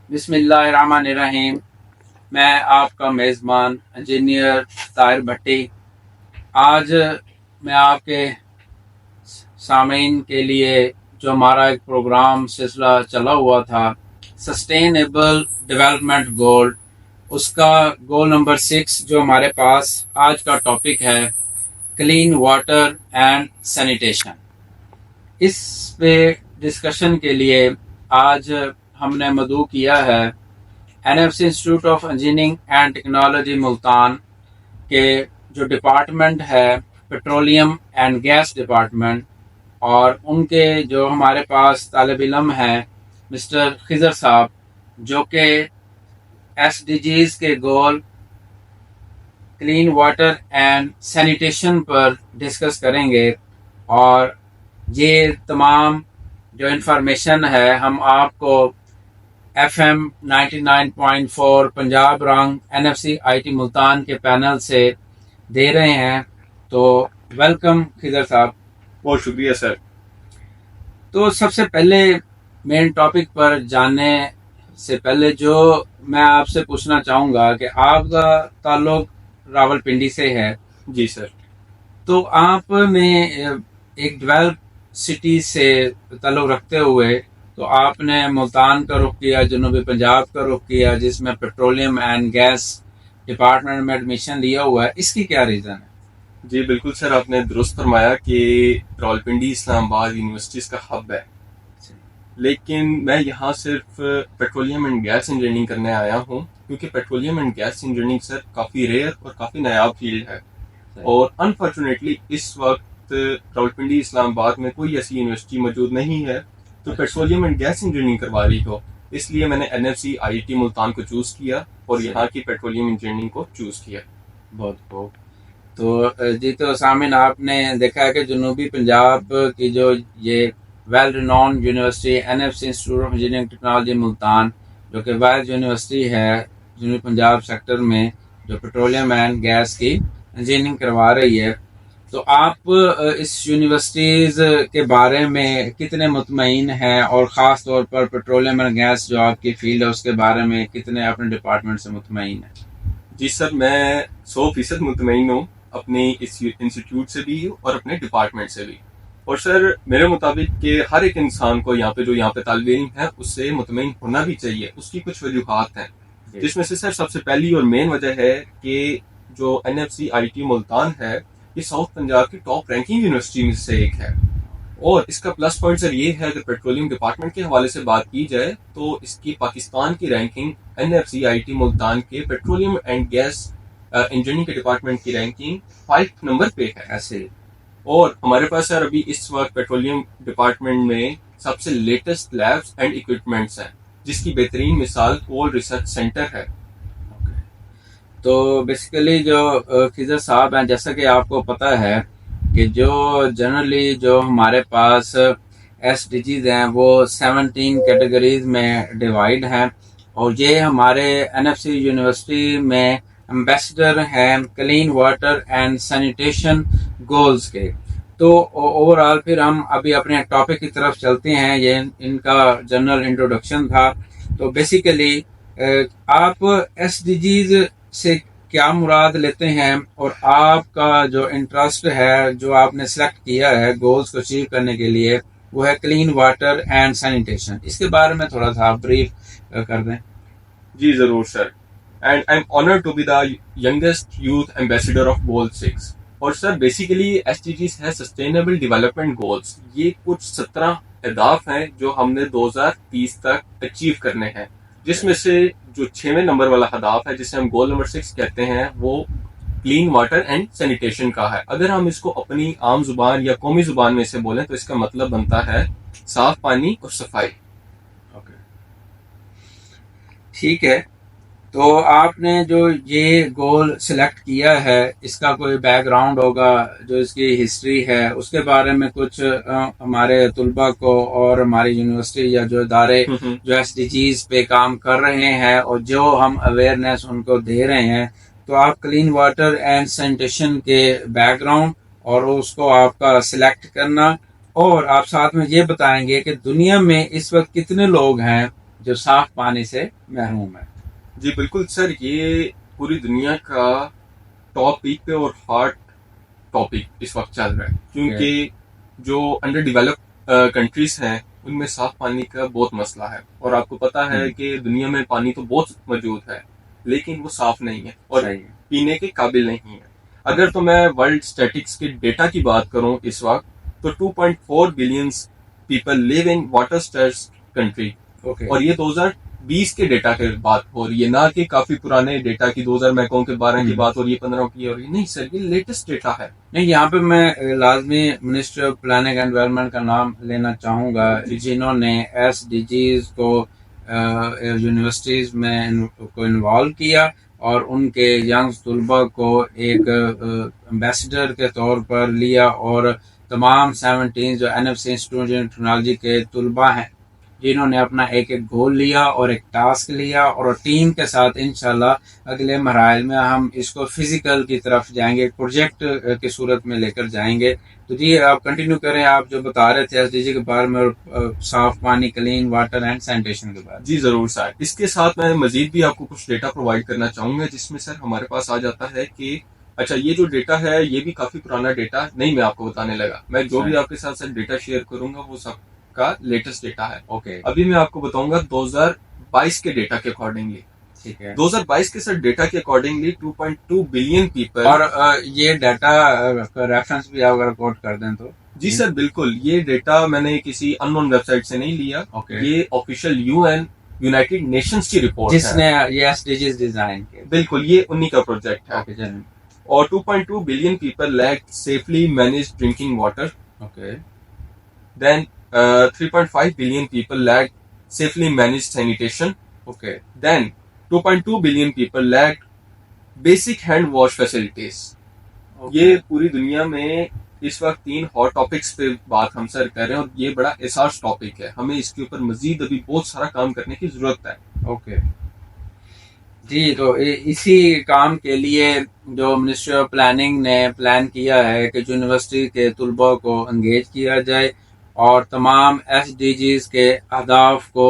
بسم اللہ الرحمن الرحیم۔ میں آپ کا میزبان انجینئر طاہر بھٹی۔ آج میں آپ کے سامعین کے لیے جو ہمارا ایک پروگرام سلسلہ چلا ہوا تھا سسٹینیبل ڈیولپمنٹ گول، اس کا گول نمبر 6 جو ہمارے پاس آج کا ٹاپک ہے کلین واٹر اینڈ سینیٹیشن، اس پہ ڈسکشن کے لیے آج ہم نے مدعو کیا ہے NFC institute of engineering and technology Multan کے جو ڈپارٹمنٹ ہے پیٹرولیم اینڈ گیس ڈپارٹمنٹ، اور ان کے جو ہمارے پاس طالب علم ہیں مسٹر خضر صاحب، جو کہ SDGs کے goal clean water and sanitation پر ڈسکس کریں گے۔ اور یہ تمام جو انفارمیشن ہے ہم آپ کو FM 99.4 پنجاب رنگ NFC IT ملتان کے پینل سے دے رہے ہیں۔ تو ویلکم خضر صاحب۔ بہت شکریہ سر۔ تو سب سے پہلے مین ٹاپک پر جانے سے پہلے جو میں آپ سے پوچھنا چاہوں گا کہ آپ کا تعلق راول پنڈی سے ہے۔ جی سر۔ تو آپ نے ایک ڈیولپ سٹی سے تعلق رکھتے ہوئے تو آپ نے ملتان کا رخ کیا، جنوبی پنجاب کا رخ کیا، جس میں پیٹرولیم اینڈ گیس ڈپارٹمنٹ میں ایڈمیشن لیا ہوا ہے، اس کی کیا ریزن ہے؟ جی بالکل سر، آپ نے درست فرمایا کہ راولپنڈی اسلام آباد یونیورسٹیز کا ہب ہے، لیکن میں یہاں صرف پیٹرولیم اینڈ گیس انجینئرنگ کرنے آیا ہوں، کیونکہ petroleum and gas engineering sir کافی ریئر اور کافی نایاب فیلڈ ہے، اور انفارچونیٹلی اس وقت راولپنڈی اسلام آباد میں کوئی ایسی یونیورسٹی موجود نہیں ہے تو پیٹرولیم اینڈ گیس انجینئرنگ کروا رہی ہو، اس لیے میں نے NFC IIT ملتان کو چوز کیا اور یہاں کی پیٹرولیم انجینئرنگ کو چوز کیا۔ بہت خوب۔ تو جی، تو سامعین آپ نے دیکھا ہے کہ جنوبی پنجاب کی جو یہ well renowned university NFC institute of engineering technology Multan, جو کہ واحد یونیورسٹی ہے جنوبی پنجاب سیکٹر میں جو پیٹرولیم اینڈ گیس کی انجینئرنگ کروا رہی ہے، تو آپ اس یونیورسٹیز کے بارے میں کتنے مطمئن ہیں، اور خاص طور پر پیٹرولیم اینڈ گیس جو آپ کی فیلڈ ہے اس کے بارے میں کتنے اپنے ڈپارٹمنٹ سے مطمئن ہیں؟ جی سر، میں 100% مطمئن ہوں، اپنی اس انسٹیٹیوٹ سے بھی اور اپنے ڈپارٹمنٹ سے بھی، اور سر میرے مطابق کہ ہر ایک انسان کو یہاں پہ طالب علم ہے اس سے مطمئن ہونا بھی چاہیے۔ اس کی کچھ وجوہات ہیں، جس میں سے سر سب سے پہلی اور مین وجہ ہے کہ جو NFC IIT ملتان ہے یہ ساؤتھ پنجاب کی ٹاپ رینکنگ یونیورسٹی میں سے ایک ہے، اور اس کا پلس پوائنٹ سر یہ ہے، اگر پیٹرولیم ڈپارٹمنٹ کے حوالے سے بات کی جائے تو اس کی پاکستان کی رینکنگ NFC IIT ملتان کے پیٹرولیم اینڈ گیس انجینئرنگ کے ڈپارٹمنٹ کی رینکنگ 5 نمبر پہ ہے ایسے، اور ہمارے پاس سر ابھی اس وقت پیٹرولیم ڈپارٹمنٹ میں سب سے لیٹسٹ لیبس اینڈ اکوپمنٹس ہیں، جس کی بہترین مثال کول ریسرچ سینٹر ہے۔ تو بیسیکلی جو خضر صاحب ہیں، جیسا کہ آپ کو پتہ ہے کہ جو جنرلی جو ہمارے پاس SDGs ہیں وہ 17 کیٹیگریز میں ڈیوائیڈ ہیں، اور یہ ہمارے NFC یونیورسٹی میں امبیسڈر ہیں clean water and sanitation goals کے۔ تو اوور آل پھر ہم ابھی اپنے ٹاپک کی طرف چلتے ہیں، یہ ان کا جنرل انٹروڈکشن تھا۔ تو بیسیکلی آپ SDGs سے کیا مراد لیتے ہیں، اور آپ کا جو انٹرسٹ ہے جو آپ نے سلیکٹ کیا ہے گولز کو اچیو کرنے کے لیے، وہ ہے کلین واٹر اینڈ سینیٹیشن، اس کے بارے میں تھوڑا سا بریف کر دیں۔ جی ضرور sir, and I am honoured to be the youngest youth ambassador of goal 6۔ اور سر بیسیکلی SDGs ہے سسٹینیبل ڈیولپمنٹ گولز، یہ کچھ 17 اہداف ہیں جو ہم نے 2030 تک اچیو کرنے ہیں، جس میں سے جو 6ویں نمبر والا ہدف ہے جسے ہم گول نمبر 6 کہتے ہیں وہ کلین واٹر اینڈ سینیٹیشن کا ہے۔ اگر ہم اس کو اپنی عام زبان یا قومی زبان میں سے بولیں تو اس کا مطلب بنتا ہے صاف پانی اور صفائی۔ ٹھیک ہے، تو آپ نے جو یہ گول سلیکٹ کیا ہے اس کا کوئی بیک گراؤنڈ ہوگا، جو اس کی ہسٹری ہے اس کے بارے میں کچھ ہمارے طلباء کو اور ہماری یونیورسٹی یا جو ادارے جو SDGs پہ کام کر رہے ہیں اور جو ہم اویئرنیس ان کو دے رہے ہیں، تو آپ کلین واٹر اینڈ سینیٹیشن کے بیک گراؤنڈ اور اس کو آپ کا سلیکٹ کرنا، اور آپ ساتھ میں یہ بتائیں گے کہ دنیا میں اس وقت کتنے لوگ ہیں جو صاف پانی سے محروم ہے. جی بالکل سر، یہ پوری دنیا کا ٹاپ پیک پہ اور ہارٹ ٹاپک اس وقت چل رہا ہے، کیونکہ جو انڈر ڈیولپ کنٹریز ہیں ان میں صاف پانی کا بہت مسئلہ ہے، اور آپ کو پتا ہے کہ دنیا میں پانی تو بہت موجود ہے لیکن وہ صاف نہیں ہے اور پینے کے قابل نہیں ہے. اگر تو میں ورلڈ اسٹیٹکس کے ڈیٹا کی بات کروں اس وقت تو 2.4 billion people live in water stress country, اور یہ 2020 کے ڈیٹا کی بات ہو رہی ہے، نہ کہ کافی پرانے ڈیٹا کی 2000 میں کہوں کہ 12 کی بات ہو رہی ہے، 15 کی ہو رہی ہے. نہیں سر، یہ لیٹسٹ ڈیٹا ہے. نہیں، یہاں پہ میں لازمی ministry of planning and development کا نام لینا چاہوں گا، جنہوں نے SDGs کو یونیورسٹیز میں کو انوالو کیا اور ان کے ینگ طلباء کو ایک امبیسڈر کے طور پر لیا، اور تمام 17 جو NFC انسٹیٹیوٹ آف ٹیکنالوجی کے طلباء ہیں جنہوں نے اپنا ایک گول لیا اور ایک ٹاسک لیا، اور ٹیم کے ساتھ انشاءاللہ اگلے مراحل میں ہم اس کو فزیکل کی طرف جائیں گے، ایک پروجیکٹ کی صورت میں لے کر جائیں گے. تو جی آپ کنٹینیو کریں، آپ جو بتا رہے تھے SDG کے بارے میں اور صاف پانی، کلین واٹر اینڈ سینیٹیشن کے بارے میں. جی ضرور سر، اس کے ساتھ میں مزید بھی آپ کو کچھ ڈیٹا پرووائڈ کرنا چاہوں گا، جس میں سر ہمارے پاس آ جاتا ہے کہ اچھا یہ جو ڈیٹا ہے یہ بھی کافی پرانا ڈیٹا نہیں، میں آپ کو بتانے لگا، میں جو بھی آپ کے ساتھ سر ڈیٹا شیئر کروں گا وہ سب کا لیٹسٹ ڈیٹا ہے. اوکے، ابھی میں آپ کو بتاؤں گا 2022 کے ڈیٹا کے اکارڈنگلی. ٹھیک ہے، 2022 کے سر ڈیٹا کے اکارڈنگلی 2.2 بلین پیپل. اور یہ ڈیٹا کا ریفرنس بھی آپ اگر کوٹ کر دیں تو. جی سر بالکل، یہ ڈیٹا میں نے کسی ان نون ویب سائٹ سے نہیں لیا، یہ آفیشیل یونائٹیڈ نیشنز کی رپورٹ ہے، جس نے یہ SDGs ڈیزائن کیا. بالکل، یہ انہی کا پروجیکٹ ہے. اور 2.2 billion people lack safely manage drinking water. Then 3.5 billion people lack safely manage sanitation. Then 2.2 billion people lack basic hand wash facilities. یہ پوری دنیا میں اس وقت 3 ہاٹ ٹاپکس پہ بات ہم سر کر رہے ہیں، اور یہ بڑا اساس ٹاپک ہے، ہمیں اس کے اوپر مزید ابھی بہت سارا کام کرنے کی ضرورت ہے. اوکے جی، تو اسی کام کے لیے جو منسٹری آف پلاننگ نے پلان کیا ہے کہ یونیورسٹی کے طلباء کو انگیج کیا جائے اور تمام SDGs کے اہداف کو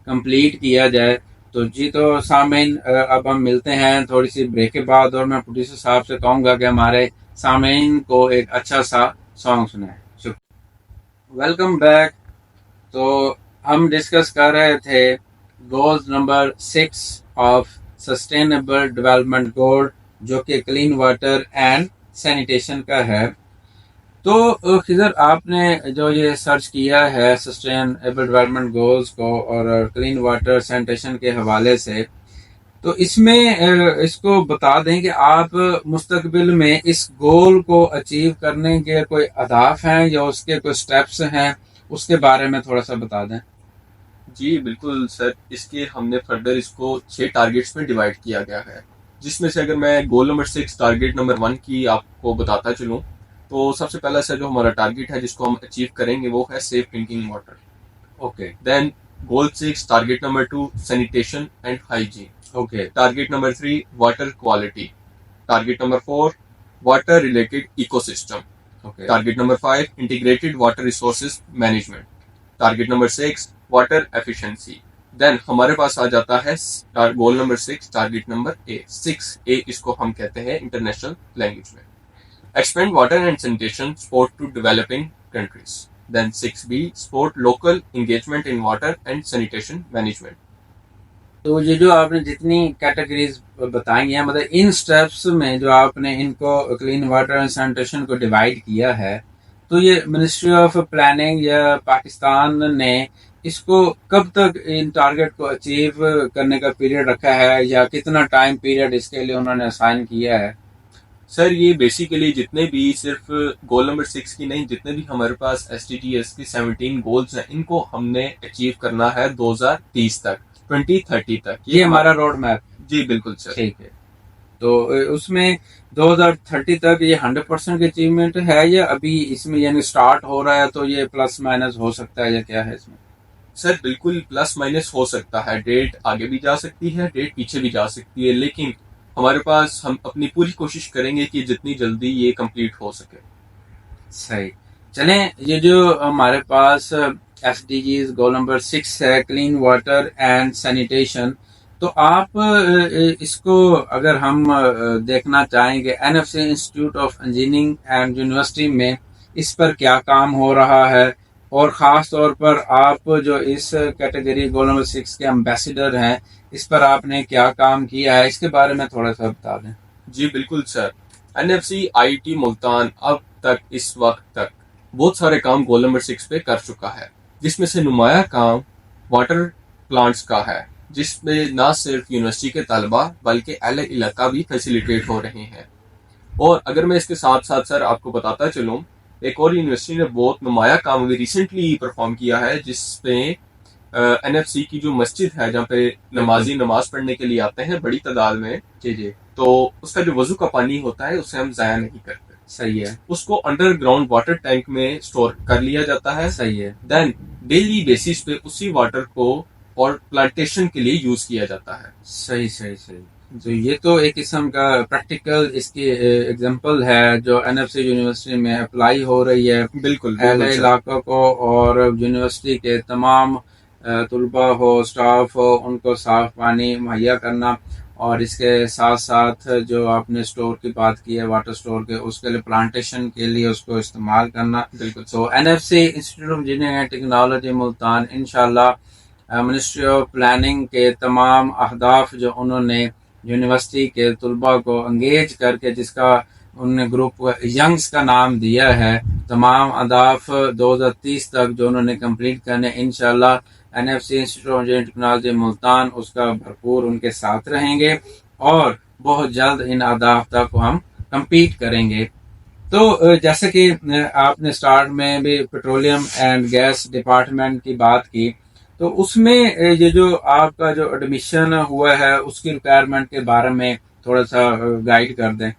کمپلیٹ کیا جائے. تو جی تو سامعین، اب ہم ملتے ہیں تھوڑی سی بریک کے بعد، اور میں پروڈیوسر صاحب سے کہوں گا کہ ہمارے سامعین کو ایک اچھا سا سانگ سنائیں. شکریہ. Welcome back. تو ہم ڈسکس کر رہے تھے goals number 6 of sustainable development goal, جو کہ کلین واٹر اینڈ سینیٹیشن کا ہے. تو خضر، آپ نے جو یہ سرچ کیا ہے سسٹینیبل ڈیولپمنٹ گولز کو اور کلین واٹر سینیٹیشن کے حوالے سے، تو اس میں اس کو بتا دیں کہ آپ مستقبل میں اس گول کو اچیو کرنے کے کوئی اہداف ہیں یا اس کے کوئی سٹیپس ہیں، اس کے بارے میں تھوڑا سا بتا دیں. جی بالکل سر، اس کے ہم نے فردر اس کو 6 ٹارگیٹس میں ڈیوائڈ کیا گیا ہے، جس میں سے اگر میں گول نمبر 6 ٹارگیٹ نمبر 1 کی آپ کو بتاتا چلوں تو سب سے پہلا سر جو ہمارا ٹارگیٹ ہے جس کو ہم اچیو کریں گے وہ ہے safe drinking water. Okay. Then goal 6 target number 2 sanitation and hygiene. Okay. Target number 3 water quality. Target number 4 water related eco system. Okay. Target number 5 integrated water resources management. Target number 6 water efficiency. Then ہمارے پاس آ جاتا ہے goal number 6 target number 6 اس کو ہم کہتے ہیں انٹرنیشنل لینگویج میں expand water and sanitation support to developing countries. Then 6B support local engagement in water and sanitation management. تو یہ جو آپ نے جتنی کیٹیگریز بتائی ہیں، مطلب ان سٹیپس میں جو آپ نے ان کو کلین واٹر اینڈ سینیٹیشن کو ڈیوائڈ کیا ہے، تو یہ منسٹری آف پلاننگ یا پاکستان نے اس کو کب تک ان ٹارگیٹ کو اچیو کرنے کا پیریڈ رکھا ہے، یا کتنا ٹائم پیریڈ اس کے لیے انہوں نے اسائن کیا ہے؟ سر یہ بیسیکلی جتنے بھی صرف گول نمبر 6 کی نہیں، جتنے بھی ہمارے پاس SDGs کی 17 گولز ہیں، ان کو ہم نے اچیو کرنا ہے 2030 تک، 2030 تک. یہ ہمارا روڈ میپ. جی بالکل سر. ٹھیک ہے. تو اس میں 2030 تک یہ 100% کی اچیومنٹ ہے، یا ابھی اس میں یعنی سٹارٹ ہو رہا ہے تو یہ پلس مائنس ہو سکتا ہے، یا کیا ہے اس میں؟ سر بالکل پلس مائنس ہو سکتا ہے، ڈیٹ آگے بھی جا سکتی ہے، ڈیٹ پیچھے بھی جا سکتی ہے، لیکن ہمارے پاس ہم اپنی پوری کوشش کریں گے کہ جتنی جلدی یہ کمپلیٹ ہو سکے. صحیح. چلیں، یہ جو ہمارے پاس SDGs گول نمبر 6 ہے کلین واٹر اینڈ سینیٹیشن. تو آپ اس کو اگر ہم دیکھنا چاہیں گے NFC institute of engineering and university میں اس پر کیا کام ہو رہا ہے، اور خاص طور پر آپ جو اس کیٹیگری گول نمبر 6 کے امبیسیڈر ہیں، اس پر آپ نے کیا کام کیا ہے، اس کے بارے میں تھوڑا سا بتا دیں. جی بالکل سر. NFC IIT ملتان اب تک اس وقت تک بہت سارے کام گول نمبر 6 پہ کر چکا ہے، جس میں سے نمایاں کام واٹر پلانٹس کا ہے، جس میں نہ صرف یونیورسٹی کے طلبہ بلکہ اہل علاقہ بھی فیسیلیٹیٹ ہو رہے ہیں. اور اگر میں اس کے ساتھ ساتھ سر آپ کو بتاتا چلوں، ایک اور یونیورسٹی نے بہت نمایاں کام ابھی ریسنٹلی پرفارم کیا ہے، جس پہ NFC کی جو مسجد ہے جہاں پہ نمازی نماز پڑھنے کے لیے آتے ہیں بڑی تعداد میں، جی تو اس کا جو وضو کا پانی ہوتا ہے اسے ہم ضائع نہیں کرتے. صحیح ہے. اس کو انڈر گراؤنڈ واٹر ٹینک میں سٹور کر لیا جاتا ہے. صحیح ہے. دین ڈیلی بیسس پہ اسی واٹر کو اور پلانٹیشن کے لیے یوز کیا جاتا ہے. صحیح. تو یہ تو ایک قسم کا پریکٹیکل اس کی ایگزامپل ہے جو NFC یونیورسٹی میں اپلائی ہو رہی ہے. بالکل اہل علاقہ کو اور یونیورسٹی کے تمام طلباء ہو، اسٹاف ہو، ان کو صاف پانی مہیا کرنا، اور اس کے ساتھ ساتھ جو آپ نے اسٹور کی بات کی ہے واٹر اسٹور کے، اس کے لیے پلانٹیشن کے لیے اس کو استعمال کرنا. بالکل. تو NFC institute of engineering and technology Multan انشاءاللہ منسٹری آف پلاننگ کے تمام اہداف جو انہوں نے یونیورسٹی کے طلباء کو انگیج کر کے، جس کا انہوں نے گروپ ینگز کا نام دیا ہے، تمام اہداف 2030 تک جو انہوں نے کمپلیٹ کرنے، انشاءاللہ NFC institute of engineering technology Multan اس کا بھرپور ان کے ساتھ رہیں گے، اور بہت جلد ان اہداف تک ہم کمپیٹ کریں گے. تو جیسے کہ آپ نے سٹارٹ میں بھی پیٹرولیم اینڈ گیس ڈپارٹمنٹ کی بات کی، تو اس میں یہ جو آپ کا جو ایڈمیشن ہوا ہے اس کی ریکوائرمنٹ کے بارے میں تھوڑا سا گائیڈ کر دیں.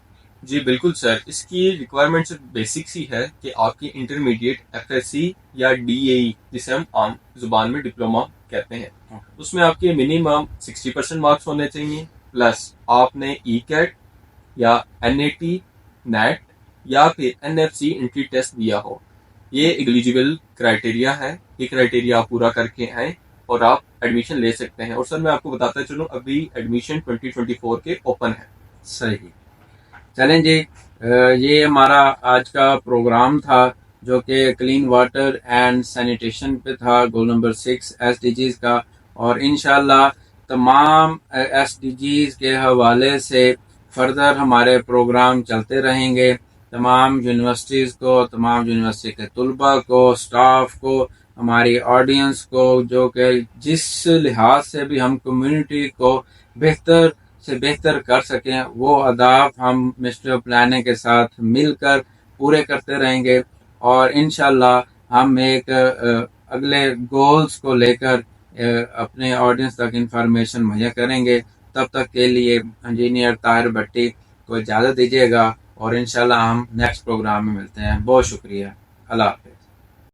جی بالکل سر. اس کی ریکوائرمنٹ بیسکس ہی ہے کہ آپ کی انٹرمیڈیٹ FSc یا DAE جسے ہم عام زبان میں ڈپلوما کہتے ہیں، اس میں آپ کے منیمم 60% مارکس ہونے چاہیے، پلس آپ نے ECAT یا NAT NET یا پھر NFC انٹری ٹیسٹ دیا ہو. یہ ایگلیجیبل کرائٹیریا ہے. یہ کرائٹیریا آپ پورا کر کے آئیں اور آپ ایڈمیشن لے سکتے ہیں. اور سر میں آپ کو بتاتا چلوں ابھی ایڈمیشن 2024 کے اوپن ہے. صحیح. چلیں جی، یہ ہمارا آج کا پروگرام تھا جو کہ کلین واٹر اینڈ سینیٹیشن پہ تھا، گول نمبر 6 SDGs کا، اور انشاءاللہ تمام SDGs کے حوالے سے فردر ہمارے پروگرام چلتے رہیں گے. تمام یونیورسٹیز کو، تمام یونیورسٹی کے طلباء کو، سٹاف کو، ہماری آڈینس کو، جو کہ جس لحاظ سے بھی ہم کمیونٹی کو بہتر سے بہتر کر سکیں، وہ اہداف ہم منسٹری آف پلاننگ کے ساتھ مل کر پورے کرتے رہیں گے. اور انشاءاللہ ہم ایک اگلے گولز کو لے کر اپنے آڈینس تک انفارمیشن مہیا کریں گے. تب تک کے لیے انجینئر طاہر بھٹی کو اجازت دیجیے گا، اور انشاءاللہ ہم نیکسٹ پروگرام میں ملتے ہیں. بہت شکریہ. اللہ حافظ.